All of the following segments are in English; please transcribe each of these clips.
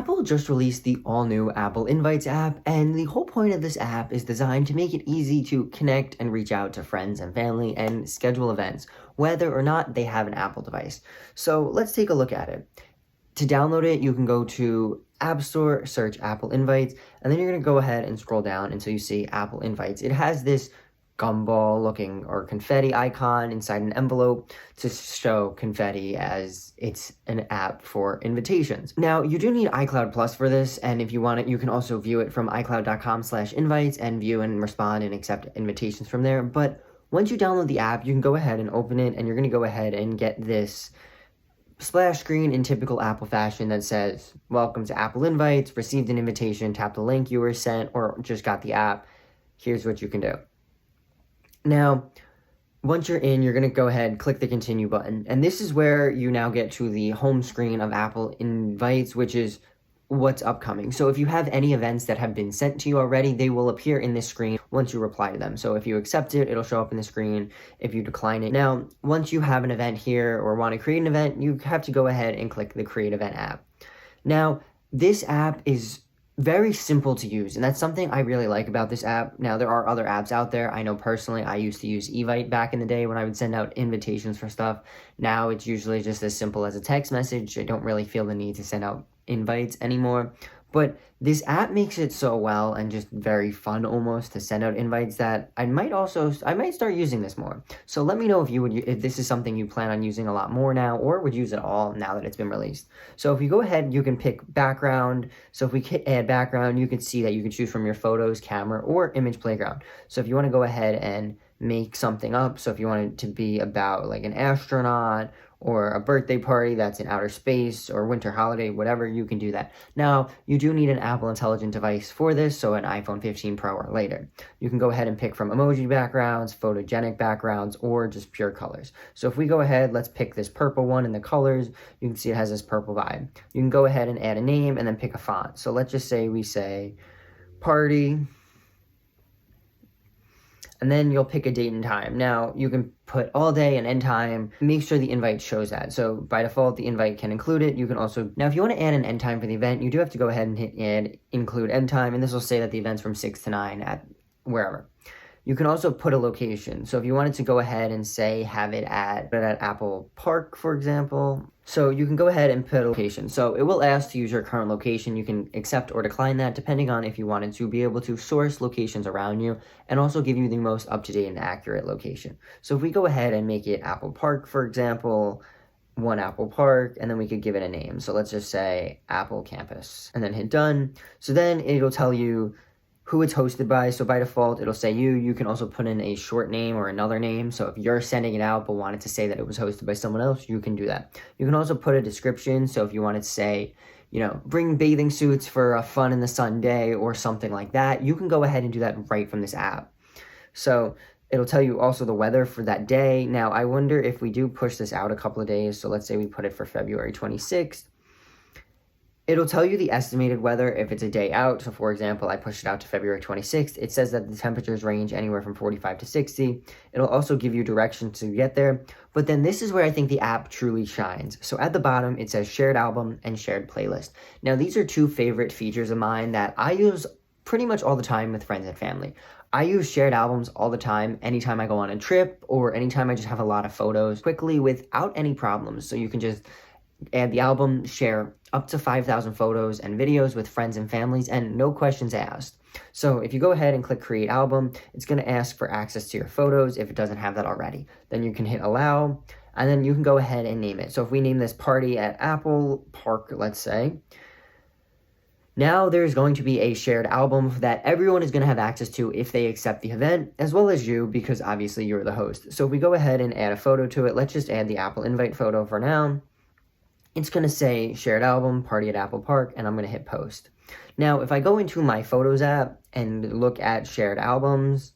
Apple just released the all-new Apple Invites app, and the whole point of this app is designed to make it easy to connect and reach out to friends and family and schedule events, whether or not they have an Apple device. So let's take a look at it. To download it, you can go to App Store, search Apple Invites, and then you're going to go ahead and scroll down until you see Apple Invites. It has this gumball looking or confetti icon inside an envelope to show confetti as it's an app for invitations. Now, you do need iCloud Plus for this, and if you want it, you can also view it from iCloud.com/invites and view and respond and accept invitations from there. But once you download the app, you can go ahead and open it, and you're going to go ahead and get this splash screen in typical Apple fashion that says, "Welcome to Apple Invites, received an invitation, tap the link you were sent, or just got the app. Here's what you can do." Now, once you're in, you're going to go ahead and click the continue button. And this is where you now get to the home screen of Apple Invites, which is what's upcoming. So if you have any events that have been sent to you already, they will appear in this screen once you reply to them. So if you accept it, it'll show up in the screen. If you decline it. Now, once you have an event here or want to create an event, you have to go ahead and click the Create Event app. Now, this app is very simple to use, and that's something I really like about this app. Now, there are other apps out there. I know personally I used to use Evite back in the day when I would send out invitations for stuff. Now it's usually just as simple as a text message. I don't really feel the need to send out invites anymore. But this app makes it so well and just very fun almost to send out invites that I might start using this more. So let me know if this is something you plan on using a lot more now, or would use it all now that it's been released. So if you go ahead, you can pick background. So if we hit add background, you can see that you can choose from your photos, camera, or image playground. So if you want to go ahead and make something up, so if you want it to be about like an astronaut or a birthday party that's in outer space or winter holiday, whatever, you can do that. Now, you do need an Apple Intelligent device for this, so an iPhone 15 Pro or later. You can go ahead and pick from emoji backgrounds, photogenic backgrounds, or just pure colors. So if we go ahead, let's pick this purple one in the colors. You can see it has this purple vibe. You can go ahead and add a name and then pick a font. So let's just say we say party, and then you'll pick a date and time. Now, you can put all day and end time. Make sure the invite shows that. So by default, the invite can include it. You can also, now if you want to add an end time for the event, you do have to go ahead and hit add include end time, and this will say that the event's from 6 to 9 at wherever. You can also put a location. So if you wanted to go ahead and say have it at Apple Park, for example. So you can go ahead and put a location. So it will ask to use your current location. You can accept or decline that depending on if you wanted to be able to source locations around you and also give you the most up-to-date and accurate location. So if we go ahead and make it Apple Park, for example, one Apple Park, and then we could give it a name. So let's just say Apple Campus and then hit done. So then it'll tell you who it's hosted by. So by default, it'll say you. You can also put in a short name or another name. So if you're sending it out but wanted to say that it was hosted by someone else, you can do that. You can also put a description. So if you wanted to say, bring bathing suits for a fun in the sun day or something like that, you can go ahead and do that right from this app. So it'll tell you also the weather for that day. Now, I wonder if we do push this out a couple of days. So let's say we put it for February 26th. It'll tell you the estimated weather if it's a day out. So for example, I pushed it out to February 26th. It says that the temperatures range anywhere from 45 to 60. It'll also give you directions to get there. But then this is where I think the app truly shines. So at the bottom, it says shared album and shared playlist. Now, these are two favorite features of mine that I use pretty much all the time with friends and family. I use shared albums all the time, anytime I go on a trip or anytime I just have a lot of photos quickly without any problems. So you can just add the album, share up to 5,000 photos and videos with friends and families, and no questions asked. So if you go ahead and click Create Album, it's going to ask for access to your photos if it doesn't have that already. Then you can hit Allow, and then you can go ahead and name it. So if we name this Party at Apple Park, let's say, now there's going to be a shared album that everyone is going to have access to if they accept the event, as well as you, because obviously you're the host. So if we go ahead and add a photo to it, let's just add the Apple Invite photo for now. It's going to say shared album, Party at Apple Park, and I'm going to hit post. Now, if I go into my Photos app and look at shared albums,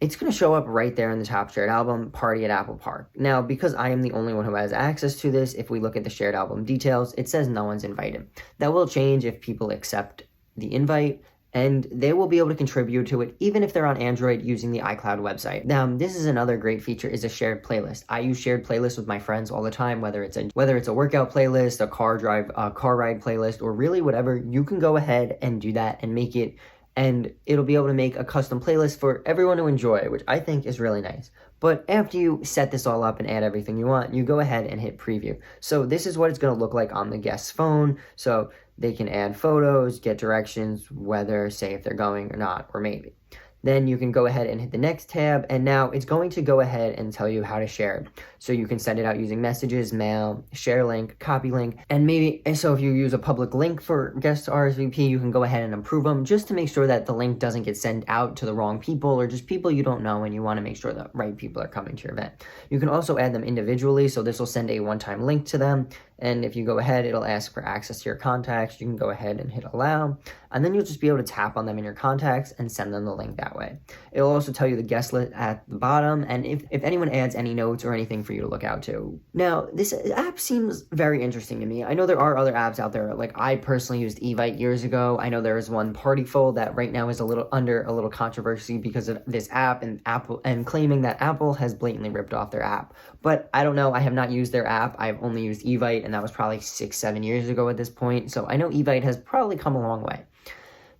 it's going to show up right there in the top shared album, Party at Apple Park. Now, because I am the only one who has access to this, if we look at the shared album details, it says no one's invited. That will change if people accept the invite and they will be able to contribute to it even if they're on Android using the iCloud website. Now, this is another great feature, is a shared playlist. I use shared playlists with my friends all the time, whether it's a workout playlist, a car ride playlist, or really whatever. You can go ahead and do that and make it, and it'll be able to make a custom playlist for everyone to enjoy, which I think is really nice. But after you set this all up and add everything you want, you go ahead and hit preview. So this is what it's going to look like on the guest's phone. So they can add photos, get directions, whether, say, if they're going or not, or maybe. Then you can go ahead and hit the next tab, and now it's going to go ahead and tell you how to share it. So you can send it out using messages, mail, share link, copy link, and so if you use a public link for guests to RSVP, you can go ahead and approve them just to make sure that the link doesn't get sent out to the wrong people or just people you don't know, and you want to make sure the right people are coming to your event. You can also add them individually, so this will send a one-time link to them, and if you go ahead, it'll ask for access to your contacts. You can go ahead and hit allow, and then you'll just be able to tap on them in your contacts and send them the link that way. It'll also tell you the guest list at the bottom, and if anyone adds any notes or anything for you to look out to. Now, this app seems very interesting to me. I know there are other apps out there, like I personally used Evite years ago. I know there is one, Partyful, that right now is under a little controversy because of this app and Apple, and claiming that Apple has blatantly ripped off their app. But I don't know, I have not used their app. I've only used Evite, and that was probably 6-7 years ago at this point. So I know Evite has probably come a long way.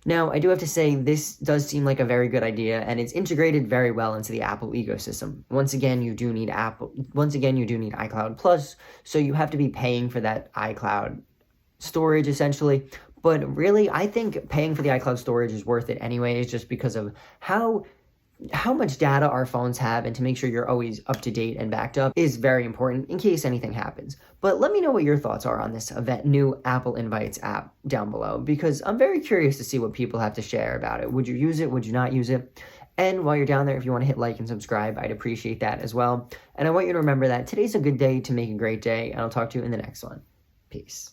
Now, I do have to say, this does seem like a very good idea, and it's integrated very well into the Apple ecosystem. Once again, you do need iCloud Plus, so you have to be paying for that iCloud storage, essentially. But really, I think paying for the iCloud storage is worth it anyways, just because of how much data our phones have, and to make sure you're always up to date and backed up is very important in case anything happens. But let me know what your thoughts are on this new Apple Invites app down below, because I'm very curious to see what people have to share about it. Would you use it? Would you not use it? And while you're down there, if you want to hit like and subscribe, I'd appreciate that as well. And I want you to remember that today's a good day to make a great day, and I'll talk to you in the next one. Peace.